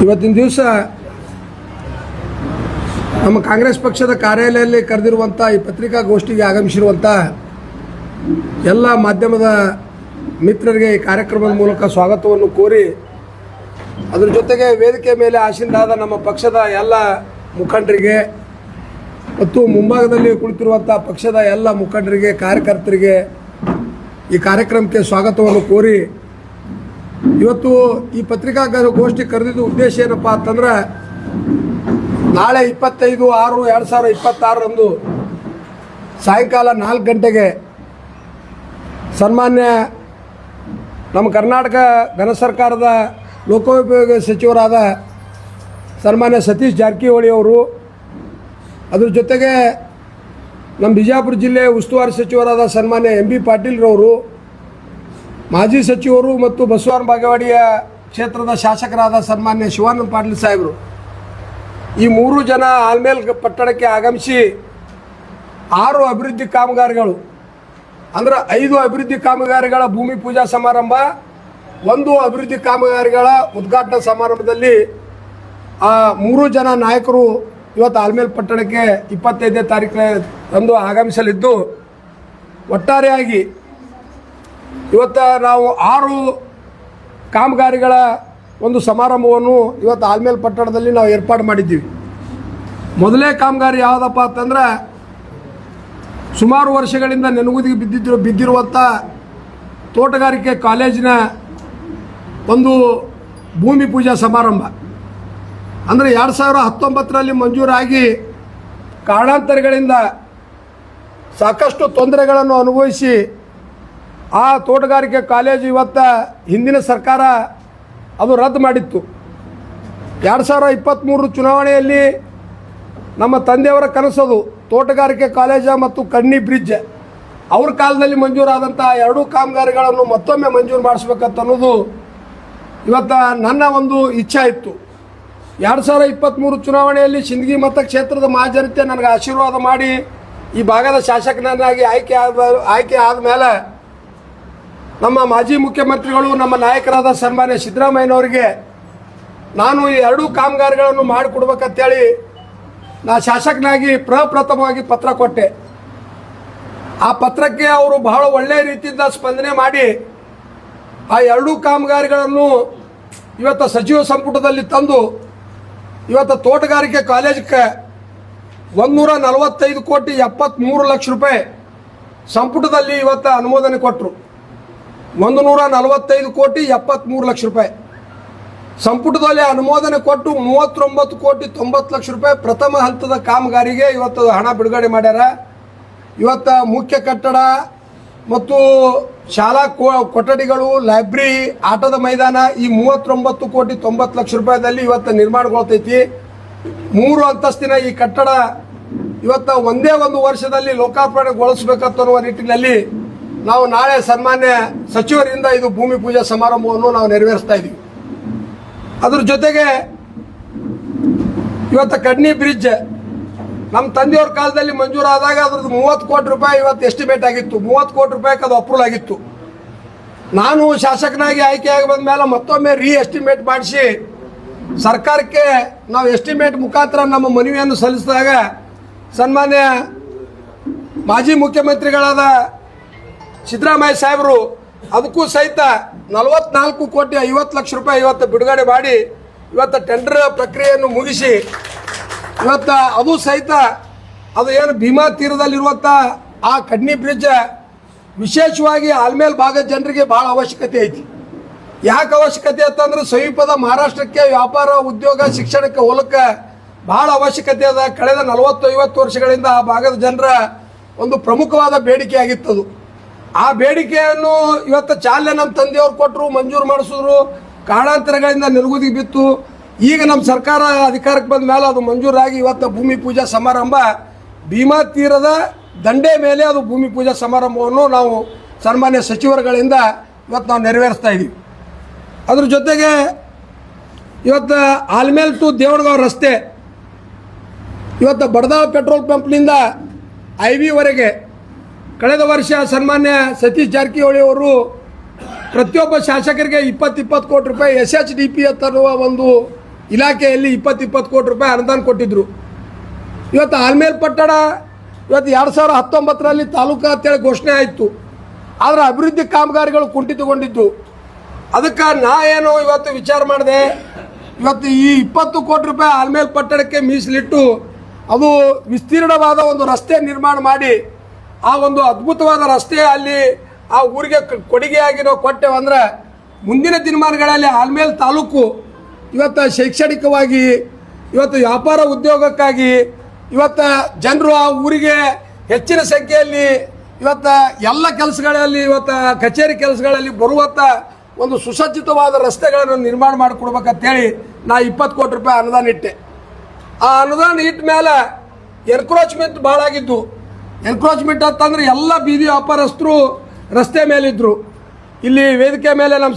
ಇವತ್ತಿನ ದಿವಸ ನಮ್ಮ ಕಾಂಗ್ರೆಸ್ ಪಕ್ಷದ ಕಾರ್ಯಾಲಯದಲ್ಲಿ ಕರೆದಿರುವಂಥ ಈ ಪತ್ರಿಕಾಗೋಷ್ಠಿಗೆ ಆಗಮಿಸಿರುವಂಥ ಎಲ್ಲ ಮಾಧ್ಯಮದ ಮಿತ್ರರಿಗೆ ಈ ಕಾರ್ಯಕ್ರಮದ ಮೂಲಕ ಸ್ವಾಗತವನ್ನು ಕೋರಿ, ಅದರ ಜೊತೆಗೆ ವೇದಿಕೆ ಮೇಲೆ ಆಸೀನರಾದ ನಮ್ಮ ಪಕ್ಷದ ಎಲ್ಲ ಮುಖಂಡರಿಗೆ ಮತ್ತು ಮುಂಭಾಗದಲ್ಲಿ ಕುಳಿತಿರುವಂಥ ಪಕ್ಷದ ಎಲ್ಲ ಮುಖಂಡರಿಗೆ, ಕಾರ್ಯಕರ್ತರಿಗೆ ಈ ಕಾರ್ಯಕ್ರಮಕ್ಕೆ ಸ್ವಾಗತವನ್ನು ಕೋರಿ, ಇವತ್ತು ಈ ಪತ್ರಿಕಾಗೋಷ್ಠಿ ಕರೆದಿದ್ದ ಉದ್ದೇಶ ಏನಪ್ಪ ಅಂತಂದ್ರೆ, ನಾಳೆ 25/6/2026 ಸಾಯಂಕಾಲ 4 ಗಂಟೆಗೆ ಸನ್ಮಾನ್ಯ ನಮ್ಮ ಕರ್ನಾಟಕ ಘನ ಸರ್ಕಾರದ ಲೋಕೋಪಯೋಗಿ ಸಚಿವರಾದ ಸನ್ಮಾನ್ಯ ಸತೀಶ್ ಜಾರಕಿಹೊಳಿ ಅವರು, ಅದ್ರ ಜೊತೆಗೆ ನಮ್ಮ ಬಿಜಾಪುರ ಜಿಲ್ಲೆ ಉಸ್ತುವಾರಿ ಸಚಿವರಾದ ಸನ್ಮಾನ್ಯ MB ಪಾಟೀಲ್ರವರು, ಮಾಜಿ ಸಚಿವರು ಮತ್ತು ಬಸವನ ಬಾಗೇವಾಡಿಯ ಕ್ಷೇತ್ರದ ಶಾಸಕರಾದ ಸನ್ಮಾನ್ಯ ಶಿವಾನಂದ ಪಾಟೀಲ್ ಸಾಹೇಬರು, ಈ 3 ಜನ ಆಲ್ಮೇಲ್ ಪಟ್ಟಣಕ್ಕೆ ಆಗಮಿಸಿ 6 ಅಭಿವೃದ್ಧಿ ಕಾಮಗಾರಿಗಳು ಅಂದರೆ 5 ಅಭಿವೃದ್ಧಿ ಕಾಮಗಾರಿಗಳ ಭೂಮಿ ಪೂಜಾ ಸಮಾರಂಭ, 1 ಅಭಿವೃದ್ಧಿ ಕಾಮಗಾರಿಗಳ ಉದ್ಘಾಟನಾ ಸಮಾರಂಭದಲ್ಲಿ ಆ 3 ಜನ ನಾಯಕರು ಇವತ್ತು ಆಲ್ಮೇಲ್ ಪಟ್ಟಣಕ್ಕೆ 25ನೇ ತಾರೀಕರಂದು ಆಗಮಿಸಲಿದ್ದು, ಒಟ್ಟಾರೆಯಾಗಿ ಇವತ್ತು ನಾವು 6 ಕಾಮಗಾರಿಗಳ ಒಂದು ಸಮಾರಂಭವನ್ನು ಇವತ್ತು ಆಲ್ಮೇಲ್ ಪಟ್ಟಣದಲ್ಲಿ ನಾವು ಏರ್ಪಾಡು ಮಾಡಿದ್ದೀವಿ. ಮೊದಲೇ ಕಾಮಗಾರಿ ಯಾವುದಪ್ಪ ಅಂತಂದ್ರೆ, ಸುಮಾರು ವರ್ಷಗಳಿಂದ ನೆನಗುದಿಗೆ ಬಿದ್ದಿರುವಂಥ ತೋಟಗಾರಿಕೆ ಕಾಲೇಜಿನ ಒಂದು ಭೂಮಿ ಪೂಜಾ ಸಮಾರಂಭ. ಅಂದರೆ 2019ರಲ್ಲಿ ಮಂಜೂರಾಗಿ ಕಾರಣಾಂತರಗಳಿಂದ ಸಾಕಷ್ಟು ತೊಂದರೆಗಳನ್ನು ಅನುಭವಿಸಿ ಆ ತೋಟಗಾರಿಕೆ ಕಾಲೇಜು ಇವತ್ತು ಹಿಂದಿನ ಸರ್ಕಾರ ಅದು ರದ್ದು ಮಾಡಿತ್ತು. 2023 ಚುನಾವಣೆಯಲ್ಲಿ ನಮ್ಮ ತಂದೆಯವರ ಕನಸದು ತೋಟಗಾರಿಕೆ ಕಾಲೇಜ ಮತ್ತು ಕಣ್ಣಿ ಬ್ರಿಡ್ಜ್ ಅವ್ರ ಕಾಲದಲ್ಲಿ ಮಂಜೂರಾದಂಥ 2 ಕಾಮಗಾರಿಗಳನ್ನು ಮತ್ತೊಮ್ಮೆ ಮಂಜೂರು ಮಾಡಿಸ್ಬೇಕಂತ ಅನ್ನೋದು ಇವತ್ತು ನನ್ನ ಒಂದು ಇಚ್ಛೆ ಇತ್ತು. 2023 ಚುನಾವಣೆಯಲ್ಲಿ ಸಿಂದಗಿ ಮತಕ್ಷೇತ್ರದ ಮಹಾಜನತೆ ನನಗೆ ಆಶೀರ್ವಾದ ಮಾಡಿ ಈ ಭಾಗದ ಶಾಸಕನಾಗಿ ಆಯ್ಕೆ ಆದ ಮೇಲೆ ನಮ್ಮ ಮಾಜಿ ಮುಖ್ಯಮಂತ್ರಿಗಳು, ನಮ್ಮ ನಾಯಕರಾದ ಸನ್ಮಾನ್ಯ ಸಿದ್ದರಾಮಯ್ಯನವರಿಗೆ ನಾನು ಈ 2 ಕಾಮಗಾರಿಗಳನ್ನು ಮಾಡಿಕೊಡ್ಬೇಕಂತೇಳಿ ನಾ ಶಾಸಕನಾಗಿ ಪ್ರಪ್ರಥಮವಾಗಿ ಪತ್ರ ಕೊಟ್ಟೆ. ಆ ಪತ್ರಕ್ಕೆ ಅವರು ಬಹಳ ಒಳ್ಳೆಯ ರೀತಿಯಿಂದ ಸ್ಪಂದನೆ ಮಾಡಿ ಆ 2 ಕಾಮಗಾರಿಗಳನ್ನು ಇವತ್ತು ಸಚಿವ ಸಂಪುಟದಲ್ಲಿ ತಂದು ಇವತ್ತು ತೋಟಗಾರಿಕೆ ಕಾಲೇಜಕ್ಕೆ 145,73,00,000 ರೂಪಾಯಿ ಸಂಪುಟದಲ್ಲಿ ಇವತ್ತು ಅನುಮೋದನೆ ಕೊಟ್ಟರು. 145,73,00,000 ರೂಪಾಯಿ ಸಂಪುಟದಲ್ಲಿ ಅನುಮೋದನೆ ಕೊಟ್ಟು 39,90,00,000 ರೂಪಾಯಿ ಪ್ರಥಮ ಹಂತದ ಕಾಮಗಾರಿಗೆ ಇವತ್ತು ಹಣ ಬಿಡುಗಡೆ ಮಾಡ್ಯಾರ. ಇವತ್ತು ಮುಖ್ಯ ಕಟ್ಟಡ ಮತ್ತು ಶಾಲಾ ಕೊಠಡಿಗಳು, ಲೈಬ್ರರಿ, ಆಟದ ಮೈದಾನ ಈ 39,90,00,000 ರೂಪಾಯಿದಲ್ಲಿ ಇವತ್ತು ನಿರ್ಮಾಣಗೊಳ್ತೈತಿ. 3 ಅಂತಸ್ತಿನ ಈ ಕಟ್ಟಡ ಇವತ್ತು ಒಂದೇ ಒಂದು ವರ್ಷದಲ್ಲಿ ಲೋಕಾರ್ಪಣೆಗೊಳಿಸಬೇಕಂತನ್ನುವ ನಿಟ್ಟಿನಲ್ಲಿ ನಾವು ನಾಳೆ ಸನ್ಮಾನ್ಯ ಸಚಿವರಿಂದ ಇದು ಭೂಮಿ ಪೂಜಾ ಸಮಾರಂಭವನ್ನು ನಾವು ನೆರವೇರಿಸ್ತಾ ಇದ್ದೀವಿ. ಅದ್ರ ಜೊತೆಗೆ ಇವತ್ತು ಕಡ್ನಿ ಬ್ರಿಡ್ಜ್ ನಮ್ಮ ತಂದೆಯವ್ರ ಕಾಲದಲ್ಲಿ ಮಂಜೂರಾದಾಗ ಅದ್ರದ್ದು 30 ಕೋಟಿ ರೂಪಾಯಿ ಇವತ್ತು ಎಸ್ಟಿಮೇಟ್ ಆಗಿತ್ತು. 30 ಕೋಟಿ ರೂಪಾಯಿಗೆ ಅದು ಅಪ್ರೂವಲ್ ಆಗಿತ್ತು. ನಾನು ಶಾಸಕನಾಗಿ ಆಯ್ಕೆಯಾಗಿ ಬಂದ ಮೇಲೆ ಮತ್ತೊಮ್ಮೆ ಎಸ್ಟಿಮೇಟ್ ಮಾಡಿಸಿ ಸರ್ಕಾರಕ್ಕೆ ನಾವು ಎಸ್ಟಿಮೇಟ್ ಮುಖಾಂತರ ನಮ್ಮ ಮನವಿಯನ್ನು ಸಲ್ಲಿಸಿದಾಗ ಸನ್ಮಾನ್ಯ ಮಾಜಿ ಮುಖ್ಯಮಂತ್ರಿಗಳಾದ ಸಿದ್ದರಾಮಯ್ಯ ಸಾಹೇಬರು ಅದಕ್ಕೂ ಸಹಿತ 44,50,00,000 ರೂಪಾಯಿ ಇವತ್ತು ಬಿಡುಗಡೆ ಮಾಡಿ ಇವತ್ತು ಟೆಂಡರ್ ಪ್ರಕ್ರಿಯೆಯನ್ನು ಮುಗಿಸಿ ಇವತ್ತು ಅದು ಸಹಿತ ಅದು ಏನು ಭೀಮಾ ತೀರದಲ್ಲಿರುವಂಥ ಆ ಕಡ್ನಿ ಬ್ರಿಡ್ಜ್ ವಿಶೇಷವಾಗಿ ಆಲ್ಮೇಲ್ ಭಾಗದ ಜನರಿಗೆ ಭಾಳ ಅವಶ್ಯಕತೆ ಐತಿ. ಯಾಕೆ ಅವಶ್ಯಕತೆ ಅಂತಂದ್ರೆ, ಸಮೀಪದ ಮಹಾರಾಷ್ಟ್ರಕ್ಕೆ ವ್ಯಾಪಾರ, ಉದ್ಯೋಗ, ಶಿಕ್ಷಣಕ್ಕೆ ಹೋಲಕ್ಕೆ ಭಾಳ ಅವಶ್ಯಕತೆ ಅದ. ಕಳೆದ 40-50 ವರ್ಷಗಳಿಂದ ಆ ಭಾಗದ ಜನರ ಒಂದು ಪ್ರಮುಖವಾದ ಬೇಡಿಕೆ ಆಗಿತ್ತದು. ಆ ಬೇಡಿಕೆಯನ್ನು ಇವತ್ತು ಚಾಲನೆ ನಮ್ಮ ತಂದೆಯವ್ರು ಕೊಟ್ಟರು, ಮಂಜೂರು ಮಾಡಿಸಿದ್ರು. ಕಾರಣಾಂತರಗಳಿಂದ ನೆಲಗುದಿಗೆ ಬಿತ್ತು. ಈಗ ನಮ್ಮ ಸರ್ಕಾರ ಅಧಿಕಾರಕ್ಕೆ ಬಂದ ಮೇಲೆ ಅದು ಮಂಜೂರಾಗಿ ಇವತ್ತು ಭೂಮಿ ಪೂಜಾ ಸಮಾರಂಭ ಭೀಮಾ ತೀರದ ದಂಡೆ ಮೇಲೆ ಅದು ಭೂಮಿ ಪೂಜಾ ಸಮಾರಂಭವನ್ನು ನಾವು ಸನ್ಮಾನ್ಯ ಸಚಿವರುಗಳಿಂದ ಇವತ್ತು ನಾವು ನೆರವೇರಿಸ್ತಾ ಇದ್ದೀವಿ. ಅದ್ರ ಜೊತೆಗೆ ಇವತ್ತು ಆಲ್ಮೇಲ್ ಟು ದೇವಣಗಾಂವ್ ರಸ್ತೆ ಇವತ್ತು ಬಡದಾವ್ ಪೆಟ್ರೋಲ್ ಪಂಪ್ನಿಂದ IB ವರೆಗೆ ಕಳೆದ ವರ್ಷ ಸನ್ಮಾನ್ಯ ಸತೀಶ್ ಜಾರಕಿಹೊಳಿ ಅವರು ಪ್ರತಿಯೊಬ್ಬ ಶಾಸಕರಿಗೆ 20-20 ಕೋಟಿ ರೂಪಾಯಿ SHDP ಅಂತನ್ನುವ ಒಂದು ಇಲಾಖೆಯಲ್ಲಿ 20 ಕೋಟಿ ರೂಪಾಯಿ ಅನುದಾನ ಕೊಟ್ಟಿದ್ದರು. ಇವತ್ತು ಆಲ್ಮೇಲ್ ಪಟ್ಟಣ ಇವತ್ತು 2019ರಲ್ಲಿ ತಾಲೂಕು ಅಂತೇಳಿ ಘೋಷಣೆ ಆಯಿತು. ಆದರೆ ಅಭಿವೃದ್ಧಿ ಕಾಮಗಾರಿಗಳು ಕುಂಠಿತಗೊಂಡಿದ್ದು. ಅದಕ್ಕೆ ನಾ ಏನು ಇವತ್ತು ವಿಚಾರ ಮಾಡಿದೆ, ಇವತ್ತು ಈ 20 ಕೋಟಿ ರೂಪಾಯಿ ಆಲ್ಮೇಲ್ ಪಟ್ಟಣಕ್ಕೆ ಮೀಸಲಿಟ್ಟು ಅದು ವಿಸ್ತೀರ್ಣವಾದ ಒಂದು ರಸ್ತೆ ನಿರ್ಮಾಣ ಮಾಡಿ ಆ ಒಂದು ಅದ್ಭುತವಾದ ರಸ್ತೆ ಅಲ್ಲಿ ಆ ಊರಿಗೆ ಕೊಡುಗೆಯಾಗಿ ನಾವು ಕೊಟ್ಟೆವಂದ್ರೆ ಮುಂದಿನ ದಿನಮಾನಗಳಲ್ಲಿ ಆಲ್ಮೇಲ್ ತಾಲೂಕು ಇವತ್ತು ಶೈಕ್ಷಣಿಕವಾಗಿ, ಇವತ್ತು ವ್ಯಾಪಾರ ಉದ್ಯೋಗಕ್ಕಾಗಿ, ಇವತ್ತು ಜನರು ಆ ಊರಿಗೆ ಹೆಚ್ಚಿನ ಸಂಖ್ಯೆಯಲ್ಲಿ ಇವತ್ತು ಎಲ್ಲ ಕೆಲಸಗಳಲ್ಲಿ, ಇವತ್ತು ಕಚೇರಿ ಕೆಲಸಗಳಲ್ಲಿ ಬರುವಂಥ ಒಂದು ಸುಸಜ್ಜಿತವಾದ ರಸ್ತೆಗಳನ್ನು ನಿರ್ಮಾಣ ಮಾಡಿಕೊಡ್ಬೇಕಂತೇಳಿ ನಾ 20 ಕೋಟಿ ರೂಪಾಯಿ ಅನುದಾನ ಇಟ್ಟೆ. ಆ ಅನುದಾನ ಇಟ್ಟ ಮೇಲೆ ಎನ್ಕ್ರೋಚ್ಮೆಂಟ್ ಭಾಳ ಆಗಿದ್ದು. ಎನ್ಕ್ರೋಚ್ಮೆಂಟ್ ಅಂತಂದ್ರೆ ಎಲ್ಲ ಬೀದಿ ವ್ಯಾಪಾರಸ್ಥರು ರಸ್ತೆ ಮೇಲಿದ್ದರು. ಇಲ್ಲಿ ವೇದಿಕೆ ಮೇಲೆ ನಮ್ಮ